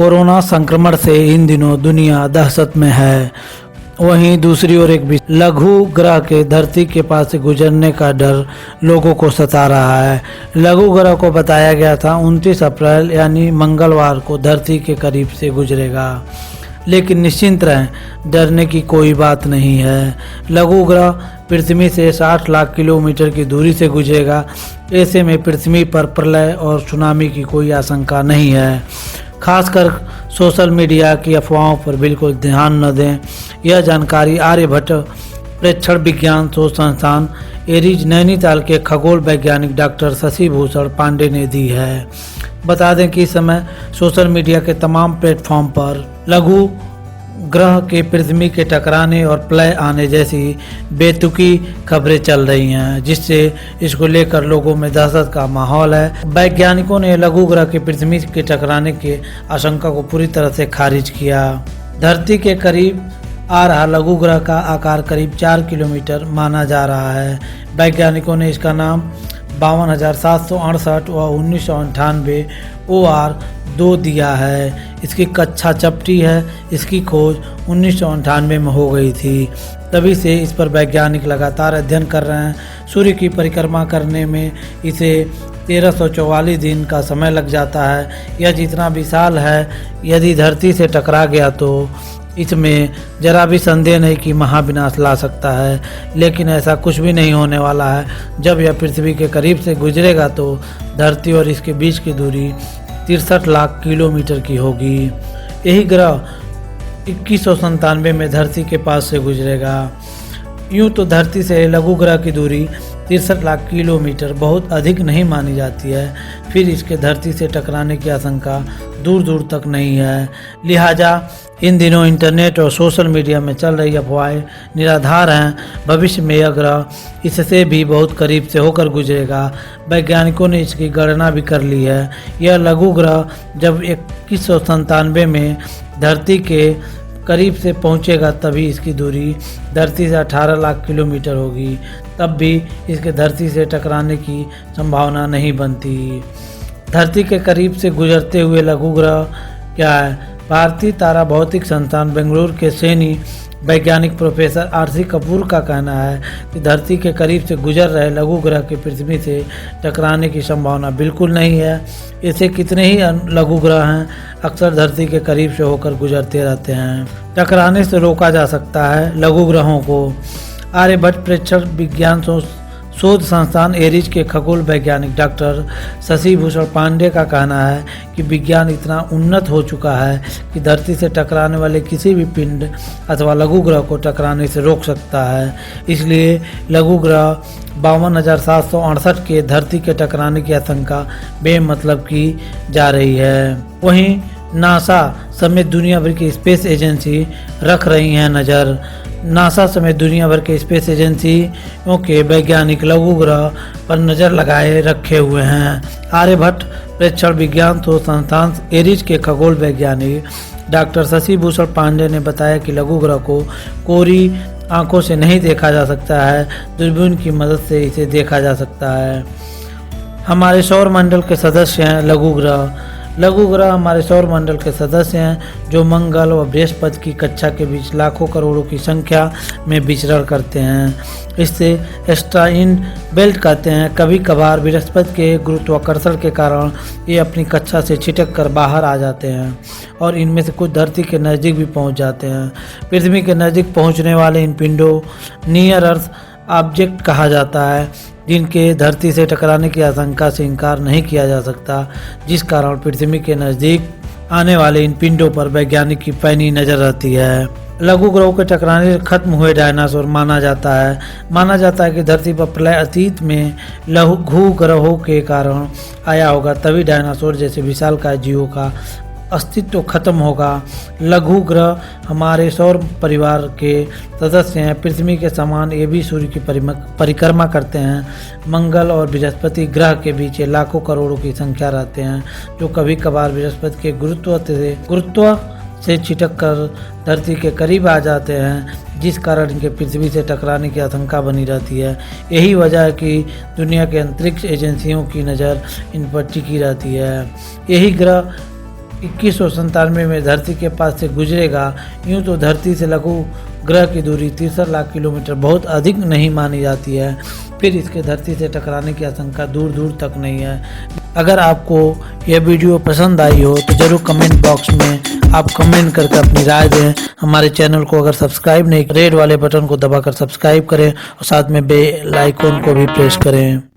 Corona संक्रमण से इन दिनों दुनिया दहशत में है। वहीं दूसरी ओर एक लघु ग्रह के धरती के पास से गुजरने का डर लोगों को सता रहा है। लघु ग्रह को बताया गया था 29 अप्रैल यानी मंगलवार को धरती के करीब से गुजरेगा, लेकिन निश्चिंत रहें, डरने की कोई बात नहीं है। लघु ग्रह पृथ्वी से 60 लाख किलोमीटर की दूरी से गुजरेगा। ऐसे में पृथ्वी पर प्रलय और सुनामी की कोई आशंका नहीं है। खासकर सोशल मीडिया की अफवाहों पर बिल्कुल ध्यान न दें। यह जानकारी आर्यभट्ट प्रेक्षण विज्ञान शोध संस्थान एरीज नैनीताल के खगोल वैज्ञानिक डॉक्टर शशि भूषण पांडे ने दी है। बता दें कि इस समय सोशल मीडिया के तमाम प्लेटफॉर्म पर लघु ग्रह के पृथ्वी के टकराने और प्रलय आने जैसी बेतुकी खबरें चल रही हैं, जिससे इसको लेकर लोगों में दहशत का माहौल है। वैज्ञानिकों ने लघु ग्रह के पृथ्वी के टकराने की आशंका को पूरी तरह से खारिज किया। धरती के करीब आ रहा लघु ग्रह का आकार करीब 4 किलोमीटर माना जा रहा है। वैज्ञानिकों ने इसका नाम 52,768 व 1998 OR2 दिया है। इसकी कक्षा चपटी है। इसकी खोज 1998 में हो गई थी। तभी से इस पर वैज्ञानिक लगातार अध्ययन कर रहे हैं। सूर्य की परिक्रमा करने में इसे 1344 दिन का समय लग जाता है। यह जितना विशाल है, यदि धरती से टकरा गया तो इसमें जरा भी संदेह नहीं कि महाविनाश ला सकता है, लेकिन ऐसा कुछ भी नहीं होने वाला है। जब यह पृथ्वी के करीब से गुजरेगा तो धरती और इसके बीच की दूरी 63 लाख किलोमीटर की होगी। यही ग्रह 2197 में धरती के पास से गुजरेगा। यूं तो धरती से लघु ग्रह की दूरी 63 लाख किलोमीटर बहुत अधिक नहीं मानी जाती है, फिर इसके धरती से टकराने की आशंका दूर दूर तक नहीं है। लिहाजा इन दिनों इंटरनेट और सोशल मीडिया में चल रही अफवाहें निराधार हैं। भविष्य में यह ग्रह इससे भी बहुत करीब से होकर गुजरेगा। वैज्ञानिकों ने इसकी गणना भी कर ली है। यह लघु ग्रह जब 2197 में धरती के करीब से पहुंचेगा तभी इसकी दूरी धरती से 18 लाख किलोमीटर होगी। तब भी इसके धरती से टकराने की संभावना नहीं बनती। धरती के करीब से गुजरते हुए लघु ग्रह क्या है? भारतीय तारा भौतिक संस्थान बेंगलुरु के सैनी वैज्ञानिक प्रोफेसर RC कपूर का कहना है कि धरती के करीब से गुजर रहे लघु ग्रह के पृथ्वी से टकराने की संभावना बिल्कुल नहीं है। ऐसे कितने ही लघु ग्रह हैं, अक्सर धरती के करीब से होकर गुजरते रहते हैं। टकराने से रोका जा सकता है लघु ग्रहों को। आर्यभट्ट प्रेक्षण विज्ञान शोध संस्थान एरीज के खगोल वैज्ञानिक डॉक्टर शशि भूषण पांडे का कहना है कि विज्ञान इतना उन्नत हो चुका है कि धरती से टकराने वाले किसी भी पिंड अथवा लघु ग्रह को टकराने से रोक सकता है। इसलिए लघु ग्रह 52,768 के धरती के टकराने की आशंका बेमतलब की जा रही है। वहीं नासा समेत दुनिया भर की स्पेस एजेंसी रख रही हैं नज़र। नासा समेत दुनिया भर के स्पेस एजेंसियों के वैज्ञानिक लघु ग्रह पर नज़र लगाए रखे हुए हैं। आर्यभट्ट प्रेक्षण विज्ञान शोध संस्थान एरीज के खगोल वैज्ञानिक डॉक्टर शशि भूषण पांडे ने बताया कि लघु ग्रह को कोरी आंखों से नहीं देखा जा सकता है, दूरबीन की मदद से इसे देखा जा सकता है। हमारे सौर मंडल के सदस्य हैं लघु ग्रह। लघु ग्रह हमारे सौर मंडल के सदस्य हैं जो मंगल और बृहस्पति की कक्षा के बीच लाखों करोड़ों की संख्या में विचरण करते हैं। इससे एस्ट्राइन बेल्ट कहते हैं। कभी कभार बृहस्पति के गुरुत्वाकर्षण के कारण ये अपनी कक्षा से छिटक कर बाहर आ जाते हैं और इनमें से कुछ धरती के नज़दीक भी पहुंच जाते हैं। पृथ्वी के नज़दीक पहुंचने वाले इन पिंडों नियर अर्थ ऑब्जेक्ट कहा जाता है, जिनके धरती से टकराने की आशंका से इनकार नहीं किया जा सकता, जिस कारण पृथ्वी के नज़दीक आने वाले इन पिंडों पर वैज्ञानिक की पैनी नज़र रहती है। लघु ग्रहों के टकराने से खत्म हुए डायनासोर माना जाता है कि धरती पर प्रलय अतीत में लघु ग्रहों के कारण आया होगा, तभी डायनासोर जैसे विशालकाय जीवों का अस्तित्व खत्म होगा। लघु ग्रह हमारे सौर परिवार के सदस्य हैं। पृथ्वी के समान ये भी सूर्य की परिक्रमा करते हैं। मंगल और बृहस्पति ग्रह के बीच लाखों करोड़ों की संख्या रहते हैं, जो कभी कभार बृहस्पति के गुरुत्व से छिटक कर धरती के करीब आ जाते हैं, जिस कारण इनके पृथ्वी से टकराने की आशंका बनी रहती है। यही वजह है कि दुनिया के अंतरिक्ष एजेंसियों की नज़र इन पर टिकी रहती है। यही ग्रह 2197 में धरती के पास से गुजरेगा। यूं तो धरती से लघु ग्रह की दूरी 63 लाख किलोमीटर बहुत अधिक नहीं मानी जाती है, फिर इसके धरती से टकराने की आशंका दूर दूर तक नहीं है। अगर आपको यह वीडियो पसंद आई हो तो ज़रूर कमेंट बॉक्स में आप कमेंट करके अपनी राय दें। हमारे चैनल को अगर सब्सक्राइब नहीं, रेड वाले बटन को दबाकर सब्सक्राइब करें और साथ में बेल आइकन को भी प्रेस करें।